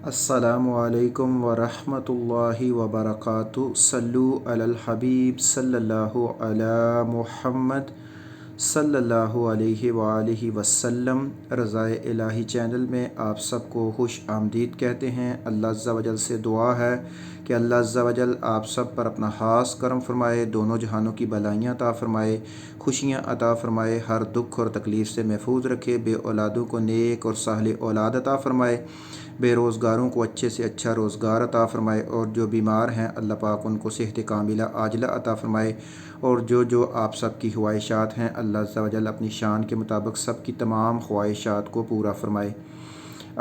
अस्सलामु अलैकुम वरहमतुल्लाहि वबरकातुहू। सल्लु अलल हबीब सल्लल्लाहु अला मुहम्मद सल्लल्लाहु अलैहि वालिहि वसल्लम। रज़ाए इलाही चैनल में आप सबको खुश आमदीद कहते हैं। अल्लाह अज़्ज़ा वजल से दुआ है कि अल्लाह अज़्ज़ा वजल आप सब पर अपना ख़ास करम फरमाए, दोनों जहानों की भलाइयाँ अता फ़रमाए, खुशियाँ अता फ़रमाए, हर दुख और तकलीफ़ से महफूज रखे, बे औलादों को नेक और साले औलाद अता फ़रमाए, बेरोज़गारों को अच्छे से अच्छा रोज़गार अता फ़रमाए, और जो बीमार हैं अल्लाह पाक उनको सेहत कामिला आजिला अता फ़रमाए। और जो आप सब की ख्वाहिशात हैं अल्लाह अज़्ज़ा वजल अपनी शान के मुताबिक सब की तमाम ख्वाहिशात को पूरा फ़रमाए।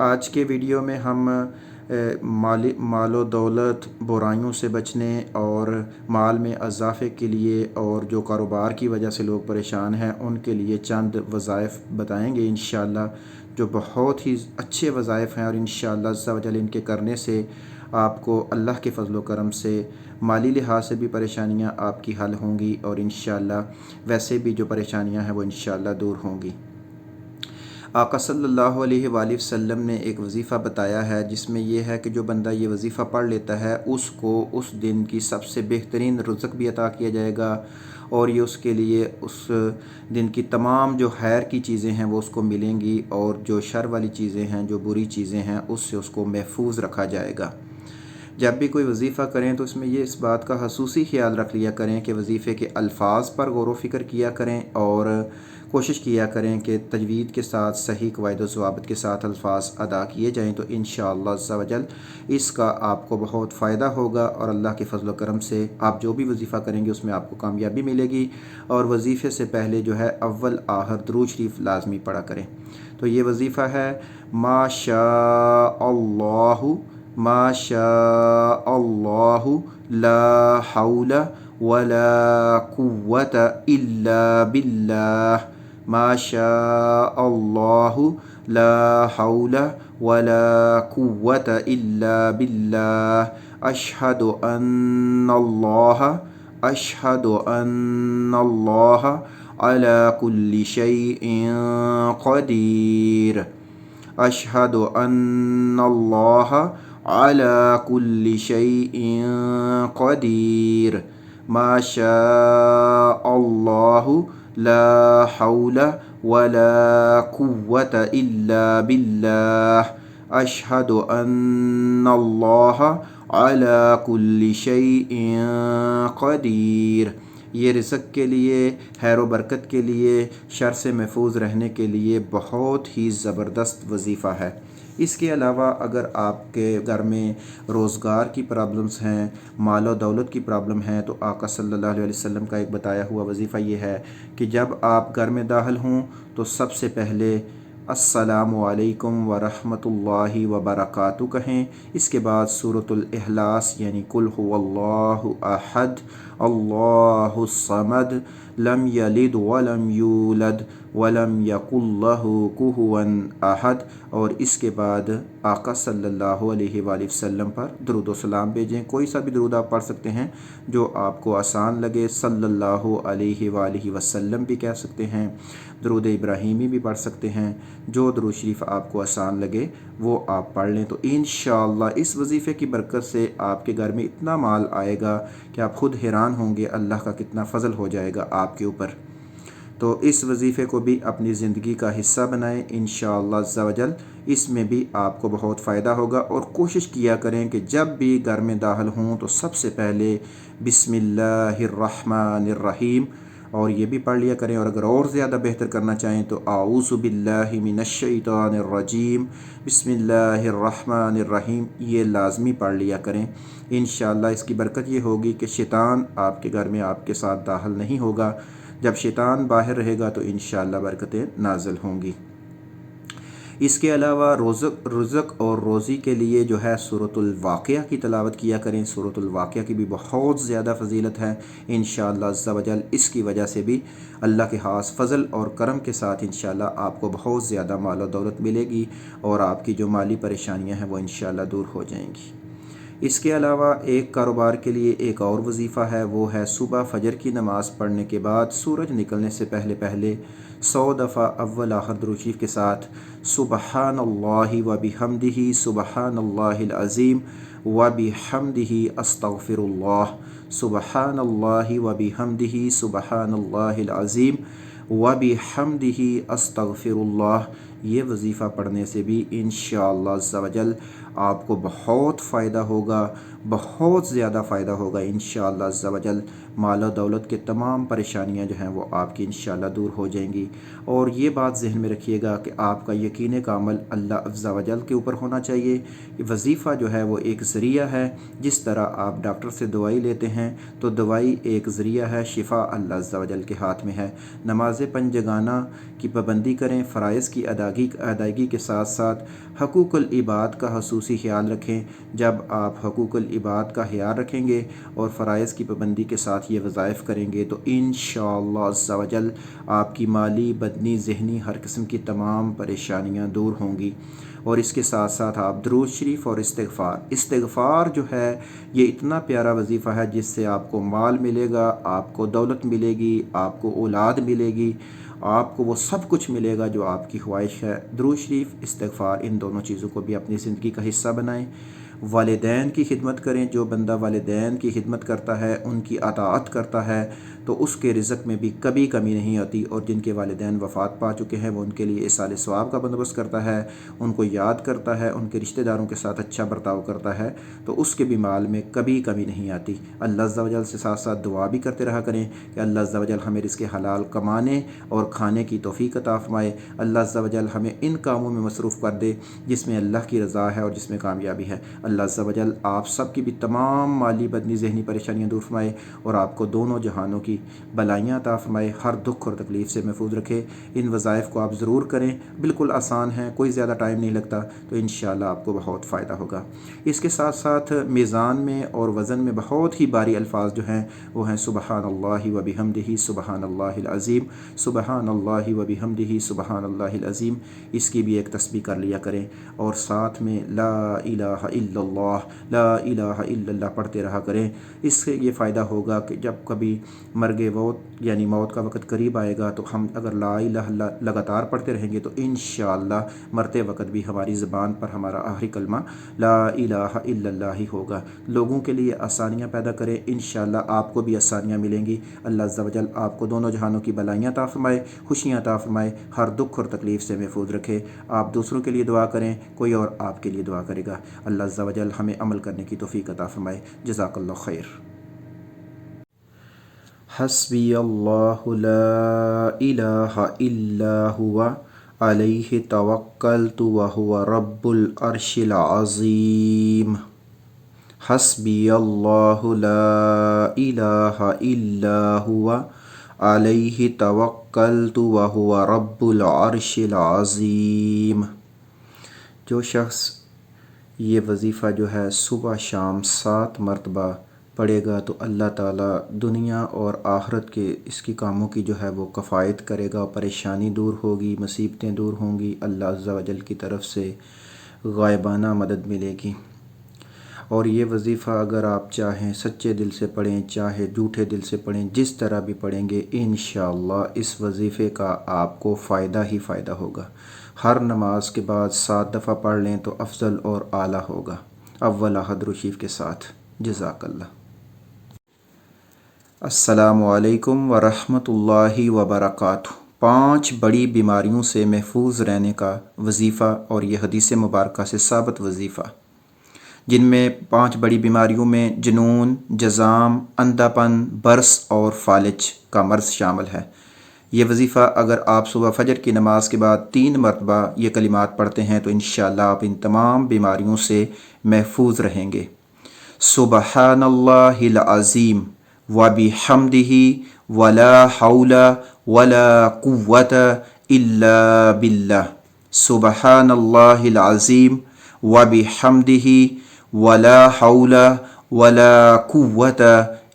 आज के वीडियो में हम मालो दौलत बुराइयों से बचने और माल में इजाफ़े के लिए और जो कारोबार की वजह से लोग परेशान हैं उनके लिए चंद वज़ाइफ बताएंगे इंशाअल्लाह, जो बहुत ही अच्छे वज़ाइफ हैं और इंशाअल्लाह अज़्ज़ा वजल इनके करने से आपको अल्लाह के फ़ज़ल व करम से माली लिहाज से भी परेशानियां आपकी हल होंगी और इंशाअल्लाह वैसे भी जो परेशानियां हैं वो इंशाअल्लाह दूर होंगी। आका सल्लल्लाहु अलैहि वसल्लम ने एक वज़ीफ़ा बताया है जिसमें यह है कि जो बंदा ये वज़ीफ़ा पढ़ लेता है उसको उस दिन की सबसे बेहतरीन रुज़्क़ भी अता किया जाएगा और ये उसके लिए उस दिन की तमाम जो खैर की चीज़ें हैं वो उसको मिलेंगी और जो शर वाली चीज़ें हैं, जो बुरी चीज़ें हैं, उससे उसको महफूज रखा जाएगा। जब भी कोई वज़ीफ़ा करें तो इसमें ये इस बात का ख़ुसूसी ख्याल रख लिया करें कि वज़ीफ़े के अल्फाज पर गौर व फ़िक्र किया करें और कोशिश किया करें कि तजवीद के साथ सही क़वाइद व ज़वाबित के साथ अल्फाज अदा किए जाएँ, तो इंशाअल्लाह अज़्ज़ा वजल इसका आपको बहुत फ़ायदा होगा और अल्लाह के फ़ज़ल व करम से आप जो भी वज़ीफ़ा करेंगे उसमें आपको कामयाबी मिलेगी। और वज़ीफ़े से पहले जो है अव्वल आहर दुरूद शरीफ लाज़मी पढ़ा करें। तो ये वज़ीफ़ा है माशा अल्लाहु माशा अल्लाहु ला हौला वला कुव्वता इल्ला बिल्लाह। माशा अल्लाहु ला हौला वला कुव्वता इल्ला बिल्लाह। अशहदु अन्नल्लाह अशहदु अन्नल्लाह अला कुल्लि शैइन क़दीर। अशहदु अन्नल्लाह अला कुल्लि शैइन क़दीर। माशा अल्लाहु ला हौला वला कुव्वता इल्ला बिल्लाह। अशहदु अन्नल्लाह अला कुल्लि शैइन क़दीर। ये रिज़्क़ के लिए, खैर व बरकत के लिए, शर से महफूज रहने के लिए बहुत ही ज़बरदस्त वज़ीफ़ा है। इसके अलावा अगर आपके घर में रोज़गार की प्रॉब्लम्स हैं, माल और दौलत की प्रॉब्लम है, तो आका सल्लल्लाहु अलैहि वसल्लम का एक बताया हुआ वज़ीफ़ा ये है कि जब आप घर में दाखिल हों तो सबसे पहले अस्सलामु अलैकुम वरहमतुल्लाहि वबरकातुहू कहें। इसके बाद सूरतुल इखलास यानी कुल हुवल्लाहु अहद अल्लाहुस समद लम यलिद वलम यूलद वलम यकुल लहू कुफुवन अहद, और इसके बाद आका सल्लल्लाहु अलैहि वसल्लम पर दुरूद व सलाम भेजें। कोई सा भी दुरूद आप पढ़ सकते हैं जो आपको आसान लगे। सल्लल्लाहु अलैहि वसल्लम भी कह सकते हैं, दुरूद इब्राहीमी भी पढ़ सकते हैं। जो दुरूद शरीफ आपको आसान लगे वो आप पढ़ लें। तो इंशाअल्लाह इस वज़ीफ़े की बरकत से आपके घर में इतना माल आएगा कि आप ख़ुद हैरान होंगे अल्लाह का कितना फ़ज़ल हो जाएगा आपके ऊपर। तो इस वज़ीफ़े को भी अपनी ज़िंदगी का हिस्सा बनाएं इंशाअल्लाह अज़्ज़ा वजल, इसमें भी आपको बहुत फ़ायदा होगा। और कोशिश किया करें कि जब भी घर में दाखिल हों तो सबसे पहले बिस्मिल्लाहिर्रहमानिर्रहीम और ये भी पढ़ लिया करें। और अगर और ज़्यादा बेहतर करना चाहें तो आऊज़ु बिल्लाहि मिनश्शैतानिर्रजीम बिस्मिल्लाहिर्रहमानिर्रहीम ये लाज़मी पढ़ लिया करें। इंशाअल्लाह इसकी बरकत ये होगी कि शैतान आपके घर में आपके साथ दाखिल नहीं होगा। जब शैतान बाहर रहेगा तो इंशाअल्लाह बरकतें नाज़िल होंगी। इसके अलावा रुज़्क़ और रोज़ी के लिए जो है सूरतुल वाक़िया की तिलावत किया करें। सूरतुल वाक़िया की भी बहुत ज़्यादा फ़जीलत है इंशाअल्लाह अज़्ज़ा वजल। इसकी वजह से भी अल्लाह के ख़ास फ़ज़ल और करम के साथ इंशाअल्लाह आपको बहुत ज़्यादा माल और दौलत मिलेगी और आपकी जो माली परेशानियां हैं वो इंशाअल्लाह दूर हो जाएंगी। اس کے علاوہ ایک کاروبار کے لیے ایک اور وظیفہ ہے، وہ ہے صبح فجر کی نماز پڑھنے کے بعد سورج نکلنے سے پہلے 100 دفعہ اول آخر درود شریف کے ساتھ سبحان اللہ و بحمدہ سبحان اللہ العظیم و بحمدہ استغفر اللہ، سبحان اللہ و بحمدہ سبحان اللہ العظیم و بحمدہ استغفر اللہ، یہ وظیفہ پڑھنے سے بھی انشاءاللہ عز و جل آپ کو بہت فائدہ ہوگا، بہت زیادہ فائدہ ہوگا انشاءاللہ عز و جل۔ مال و دولت کے تمام پریشانیاں جو ہیں وہ آپ کی انشاءاللہ دور ہو جائیں گی۔ اور یہ بات ذہن میں رکھیے گا کہ آپ کا یقین کامل اللہ عز و جل کے اوپر ہونا چاہیے۔ وظیفہ جو ہے وہ ایک ذریعہ ہے، جس طرح آپ ڈاکٹر سے دوائی لیتے ہیں تو دوائی ایک ذریعہ ہے، شفا اللہ عز و جل کے ہاتھ میں ہے۔ نماز پنجگانہ کی پابندی کریں، فرائض کی ادائیگی کے ساتھ ساتھ حقوق العباد کا خصوصی خیال رکھیں۔ جب آپ حقوق العباد کا خیال رکھیں گے اور فرائض کی پابندی کے ساتھ یہ وظائف کریں گے تو انشاءاللہ عز و جل آپ کی مالی، بدنی، ذہنی ہر قسم کی تمام پریشانیاں دور ہوں گی۔ اور اس کے ساتھ ساتھ آپ درود شریف اور استغفار جو ہے یہ اتنا پیارا وظیفہ ہے جس سے آپ کو مال ملے گا، آپ کو دولت ملے گی، آپ کو اولاد ملے گی، آپ کو وہ سب کچھ ملے گا جو آپ کی خواہش ہے۔ درود شریف، استغفار، ان دونوں چیزوں کو بھی اپنی زندگی کا حصہ بنائیں۔ والدین کی خدمت کریں، جو بندہ والدین کی خدمت کرتا ہے، ان کی اطاعت کرتا ہے تو اس کے رزق میں بھی کبھی کمی نہیں ہوتی۔ اور جن کے والدین وفات پا چکے ہیں وہ ان کے لیے ایصال ثواب کا بندوبست کرتا ہے، ان کو یاد کرتا ہے، ان کے رشتہ داروں کے ساتھ اچھا برتاؤ کرتا ہے تو اس کے بھی مال میں کبھی کمی نہیں آتی۔ اللہ عز و جل سے ساتھ ساتھ دعا بھی کرتے رہا کریں کہ اللہ عز و جل ہمیں رزق حلال کمانے اور کھانے کی توفیق عطا فرمائے۔ اللہ عز و جل ہمیں ان کاموں میں مصروف کر دے جس میں اللہ کی رضا ہے اور جس میں کامیابی ہے۔ اللہ عز و جل آپ سب کی بھی تمام مالی، بدنی، ذہنی پریشانیاں دور فرمائے اور آپ کو دونوں جہانوں کی بلائیاں عطا فرمائے، ہر دکھ اور تکلیف سے محفوظ رکھے۔ ان وظائف کو آپ ضرور کریں، بالکل آسان ہیں، کوئی زیادہ ٹائم نہیں لگتا، تو انشاءاللہ آپ کو بہت فائدہ ہوگا۔ اس کے ساتھ ساتھ میزان میں اور وزن میں بہت ہی بھاری الفاظ جو ہیں وہ ہیں سبحان اللہ و بحمدہ سبحان اللہ العظیم، سبحان اللہ و بحمدہ سبحان اللہ العظیم، اس کی بھی ایک تسبیح کر لیا کریں۔ اور ساتھ میں لا الہ الا اللہ، لا الہ الا اللہ پڑھتے رہا کریں۔ اس سے یہ فائدہ ہوگا کہ جب کبھی مرگ موت یعنی موت کا وقت قریب آئے گا تو ہم اگر لا الہ الا لگاتار پڑھتے رہیں گے تو انشاءاللہ مرتے وقت بھی ہماری زبان پر ہمارا آخری کلمہ لا الہ الا اللہ ہی ہوگا۔ لوگوں کے لیے آسانیاں پیدا کریں، انشاءاللہ آپ کو بھی آسانیاں ملیں گی۔ اللہ عز و جل آپ کو دونوں جہانوں کی بلائیاں عطا فرمائے، خوشیاں عطا فرمائے، ہر دکھ اور تکلیف سے محفوظ رکھے۔ آپ دوسروں کے لیے دعا کریں، کوئی اور آپ کے لیے دعا کرے گا۔ اللہ عز و جل ہمیں عمل کرنے کی توفیق عطا فرمائے۔ جزاک اللہ خیر۔ حسبی اللہ لا الہ الا هو علیہ توکلت وہو رب العرش العظیم۔ حسبی اللہ لا الہ الا هو علیہ توکلت وہو رب العرش العظیم۔ جو شخص یہ وظیفہ جو ہے صبح شام 7 مرتبہ پڑھے گا تو اللہ تعالیٰ دنیا اور آخرت کے اس کی کاموں کی جو ہے وہ کفایت کرے گا، پریشانی دور ہوگی، مصیبتیں دور ہوں گی، اللہ عز و جل کی طرف سے غائبانہ مدد ملے گی۔ اور یہ وظیفہ اگر آپ چاہیں سچے دل سے پڑھیں، چاہے جھوٹے دل سے پڑھیں، جس طرح بھی پڑھیں گے انشاءاللہ اس وظیفے کا آپ کو فائدہ ہی فائدہ ہوگا۔ ہر نماز کے بعد 7 دفعہ پڑھ لیں تو افضل اور اعلیٰ ہوگا، اول درود شریف کے ساتھ۔ جزاک اللہ۔ السلام علیکم ورحمۃ اللہ وبرکاتہ۔ 5 بڑی بیماریوں سے محفوظ رہنے کا وظیفہ، اور یہ حدیث مبارکہ سے ثابت وظیفہ، جن میں 5 بڑی بیماریوں میں جنون، جذام، اندھا پن، برس اور فالج کا مرض شامل ہے۔ یہ وظیفہ اگر آپ صبح فجر کی نماز کے بعد 3 مرتبہ یہ کلمات پڑھتے ہیں تو انشاءاللہ آپ ان تمام بیماریوں سے محفوظ رہیں گے۔ سبحان اللہ العظیم وبحمدہ ولا حول ولا قوۃ الا باللہ۔ سبحان اللہ العظیم وبحمدہ ولا حول ولا قوۃ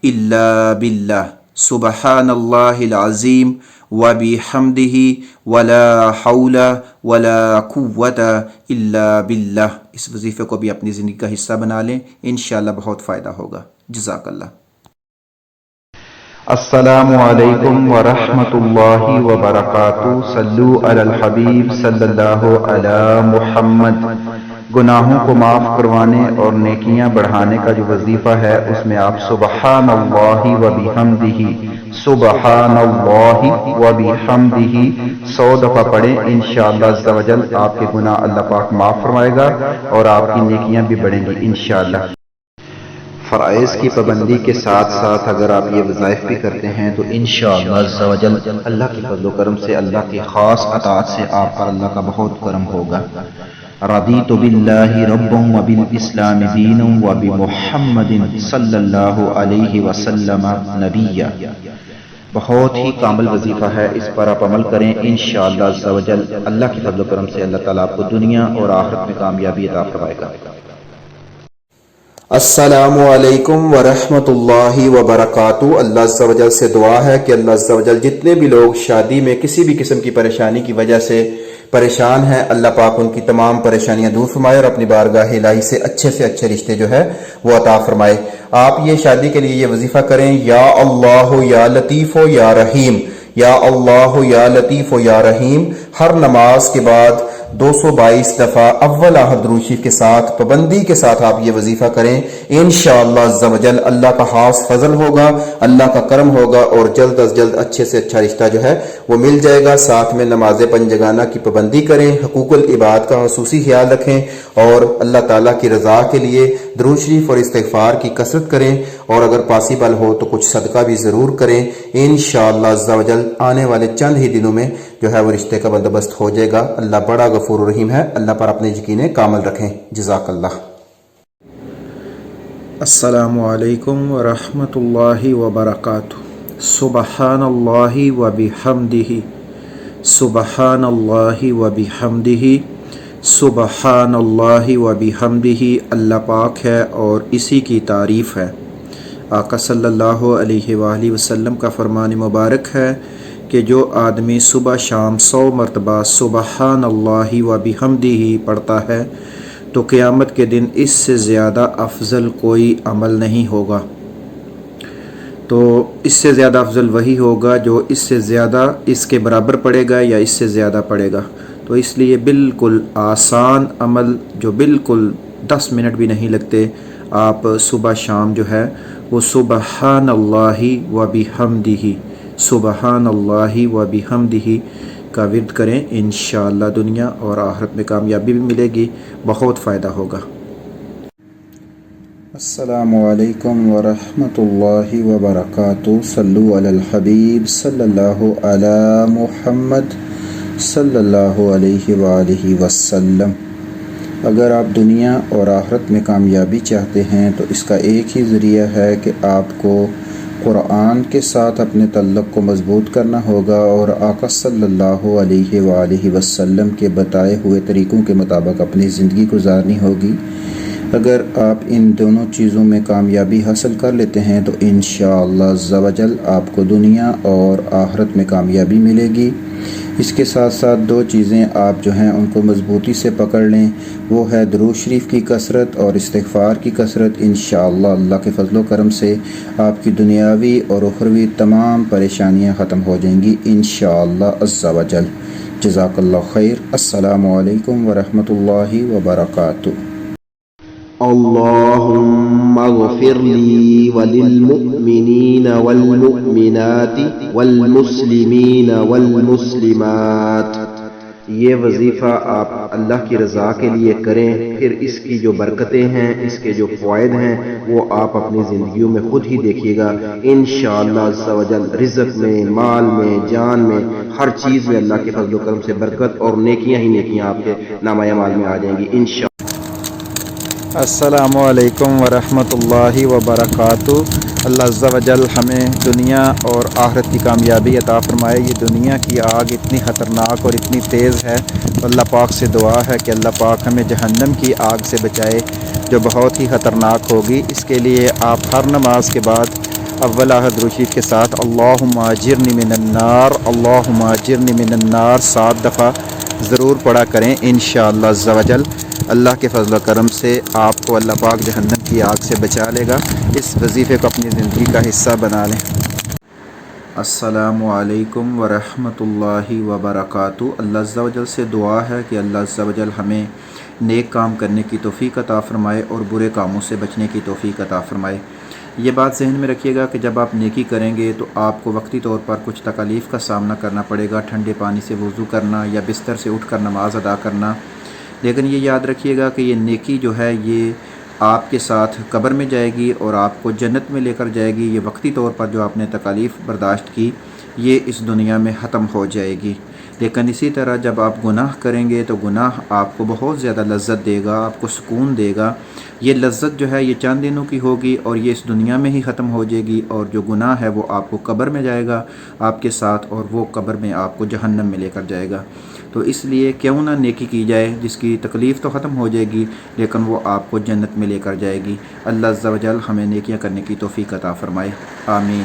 الا باللہ۔ سبحان اللہ العظیم व बिहम्दिही वला हौला वला कुव्वता इल्ला बिल्लाह। इस वजीफ़े को भी अपनी ज़िंदगी का हिस्सा बना लें, इंशाअल्लाह बहुत फ़ायदा होगा। जज़ाकल्लाह। अस्सलामु अलैकुम व रहमतुल्लाहि व बरकातुहू। सल्लु अलल हबीब सल्लल्लाहु अला मुहम्मद। गुनाहों को माफ़ करवाने और नेकियां बढ़ाने का जो वजीफ़ा है उसमें आप सुबहानल्लाहि व बिहम्दिही, सुबहानल्लाहि व बिहम्दिही 100 दफ़ा पढ़ें। इंशाअल्लाह अज़्ज़ा व जल आपके गुनाह अल्लाह पाक माफ़ फरमाएगा और आपकी नेकियां भी बढ़ेंगी इंशाअल्लाह। फ़राइज़ की पाबंदी के साथ साथ अगर आप ये वज़ाइफ भी करते हैं तो इंशाअल्लाह अज़्ज़ा व जल अल्लाह के फज़्ल व करम से, अल्लाह की ख़ास अताअत से आप पर अल्लाह का बहुत करम होगा। रदीतु बिल्लाहि रब्बन व बिल इस्लामि दीनन व बि मुहम्मदिन सल्लल्लाहु अलैहि वसल्लम नबिय्या। बहुत ही कामिल वजीफ़ा है, इस पर आप अमल करें। इंशाअल्लाह अज़्ज़ा व जल अल्लाह की फज़्ल व करम से अल्लाह ताला आपको दुनिया और आखिरत में कामयाबी अता फरमाएगा। अस्सलामु अलैकुम व रहमतुल्लाहि व बरकातुहू। अल्लाह अज़्ज़ा व जल से दुआ है कि अल्लाह अज़्ज़ा व जल जितने भी लोग शादी में किसी भी किस्म की परेशानी की वजह से परेशान हैं, अल्लाह पाक उनकी तमाम परेशानियां दूर फरमाए और अपनी बारगाह इलाही से अच्छे रिश्ते जो है वो अता फरमाए। आप ये शादी के लिए ये वजीफ़ा करें, या अल्लाह या लतीफ़ या रहीम, या अल्लाह या लतीफ़ या रहीम। हर नमाज के बाद 222 दफ़ा अव्वल आहद दुरूद शरीफ के साथ पाबंदी के साथ आप ये वजीफ़ा करें। इंशाअल्लाह अज़्ज़ा व जल अल्लाह का खास फजल होगा, अल्लाह का करम होगा और जल्द अज जल्द अच्छे से अच्छा रिश्ता जो है वो मिल जाएगा। साथ में नमाज पंजगाना की पाबंदी करें, हकूकुल इबाद का खुसूसी ख्याल रखें और अल्लाह ताला की रज़ा के लिए दुरूद शरीफ और इस्तिग़फ़ार की कसरत करें और अगर पॉसिबल हो तो कुछ सदका भी ज़रूर करें। इंशाअल्लाह अज़्ज़ा व जल आने वाले चंद ही दिनों में जो है वो रिश्ते का बंदोबस्त हो जाएगा। अल्लाह बड़ा गफूर रहीम है, अल्लाह पर अपने यकीन कामिल रखें। जज़ाकल्लाह। अस्सलामु अलैकुम व रहमतुल्लाहि व बरकातुहू। सुबहानल्लाहि व बिहम्दिही, सुबहानल्लाहि व बिहम्दिही, सुबहानल्लाहि व बिहम्दिही। अल्लाह पाक है और इसी की तारीफ़ है। आका सल्लल्लाहु अलैहि वसल्लम का फरमान मुबारक है कि जो आदमी सुबह शाम 100 मरतबा सुबहानल्लाहि व बिहम्दिही पढ़ता है तो क़यामत के दिन इससे ज़्यादा अफजल कोई अमल नहीं होगा। तो इससे ज़्यादा अफजल वही होगा जो इससे ज़्यादा इसके बराबर पड़ेगा या इससे ज़्यादा पड़ेगा। तो इसलिए बिल्कुल आसान अमल जो बिल्कुल 10 मिनट भी नहीं लगते, आप सुबह शाम जो है वो सुबहानल्लाहि व बिहम्दिही, सुबहानल्लाहि व बिहम्दिही का विर्द करें। इंशाअल्लाह दुनिया और आखिरत में कामयाबी भी मिलेगी, बहुत फ़ायदा होगा। अस्सलामु अलैकुम व रहमतुल्लाहि व बरकातुहू। सल्लु अलल हबीब सल्लल्लाहु अला मुहम्मद सल्लल्लाहु अलैहि व आलिहि वसल्लम। अगर आप दुनिया और आखिरत में कामयाबी चाहते हैं तो इसका एक ही ज़रिया है कि आपको कुरान के साथ अपने तल्लुक़ को मज़बूत करना होगा और आका सल्लल्लाहु अलैहि वसल्लम के बताए हुए तरीक़ों के मुताबिक अपनी ज़िंदगी गुजारनी होगी। अगर आप इन दोनों चीज़ों में कामयाबी हासिल कर लेते हैं तो इंशाअल्लाह अज़्ज़ा व जल आपको दुनिया और आखिरत में कामयाबी मिलेगी। इसके साथ साथ 2 चीज़ें आप जो हैं उनको मज़बूती से पकड़ लें, वो है दुरूद शरीफ की कसरत और इस्तिग़फ़ार की कसरत। इंशाअल्लाह अल्लाह के फज़्ल व करम से आपकी दुनियावी और उखरवी तमाम परेशानियां ख़त्म हो जाएंगी इंशाअल्लाह अज़्ज़ा व जल। जज़ाकल्लाहु खैर। अस्सलामु अलैकुम व रहमतुल्लाहि व बरकातुहू। अल्लाहुम्मा ग़फ़िरली वलिल मुअ्मिनीना वल मुअ्मिनाति वल मुस्लिमीना वल मुस्लिमात। ये वजीफ़ा आप अल्लाह की रज़ा के लिए करें, फिर इसकी जो बरकतें हैं, इसके जो फ़वाइद हैं वो आप अपनी ज़िंदगियों में खुद ही देखिएगा। इंशाअल्लाह अज़्ज़ा व जल रिज़्क़ में, माल में, जान में, हर चीज़ में अल्लाह के फज़्ल व करम से बरकत और नेकियां ही नेकियां आपके नामा-ए-अमाल में आ जाएंगी इंशाअल्लाह। अस्सलामु अलैकुम व रहमतुल्लाहि व बरकातुहू। अल्लाह अज़्ज़ा व जल हमें दुनिया और आखिरत की कामयाबी अता फ़रमाए। ये दुनिया की आग इतनी ख़तरनाक और इतनी तेज़ है, तो अल्लाह पाक से दुआ है कि अल्लाह पाक हमें जहन्नम की आग से बचाए जो बहुत ही ख़तरनाक होगी। इसके लिए आप हर नमाज के बाद اول درود شریف کے ساتھ اللہم اجرنی من النار، اللہم اجرنی من النار 7 دفعہ ضرور پڑھا کریں انشاءاللہ عز و جل۔ اللہ کے فضل و کرم سے آپ کو اللہ پاک جہنم کی آگ سے بچا لے گا۔ اس وظیفے کو اپنی زندگی کا حصہ بنا لیں۔ السلام علیکم ورحمۃ اللہ وبرکاتہ۔ اللہ عز و جل سے دعا ہے کہ اللہ عز و جل ہمیں نیک کام کرنے کی توفیق عطا فرمائے اور برے کاموں سے بچنے کی توفیق عطا فرمائے۔ یہ بات ذہن میں رکھیے گا کہ جب آپ نیکی کریں گے تو آپ کو وقتی طور پر کچھ تکالیف کا سامنا کرنا پڑے گا، ٹھنڈے پانی سے وضو کرنا یا بستر سے اٹھ کر نماز ادا کرنا، لیکن یہ یاد رکھیے گا کہ یہ نیکی جو ہے یہ آپ کے ساتھ قبر میں جائے گی اور آپ کو جنت میں لے کر جائے گی۔ یہ وقتی طور پر جو آپ نے تکالیف برداشت کی یہ اس دنیا میں ختم ہو جائے گی، لیکن اسی طرح جب آپ گناہ کریں گے تو گناہ آپ کو بہت زیادہ لذت دے گا، آپ کو سکون دے گا۔ یہ لذت جو ہے یہ چند دنوں کی ہوگی اور یہ اس دنیا میں ہی ختم ہو جائے گی، اور جو گناہ ہے وہ آپ کو قبر میں جائے گا آپ کے ساتھ، اور وہ قبر میں آپ کو جہنم میں لے کر جائے گا۔ تو اس لیے کیوں نہ نیکی کی جائے جس کی تکلیف تو ختم ہو جائے گی لیکن وہ آپ کو جنت میں لے کر جائے گی۔ اللہ عز و جل ہمیں نیکیاں کرنے کی توفیق عطا فرمائے، آمین۔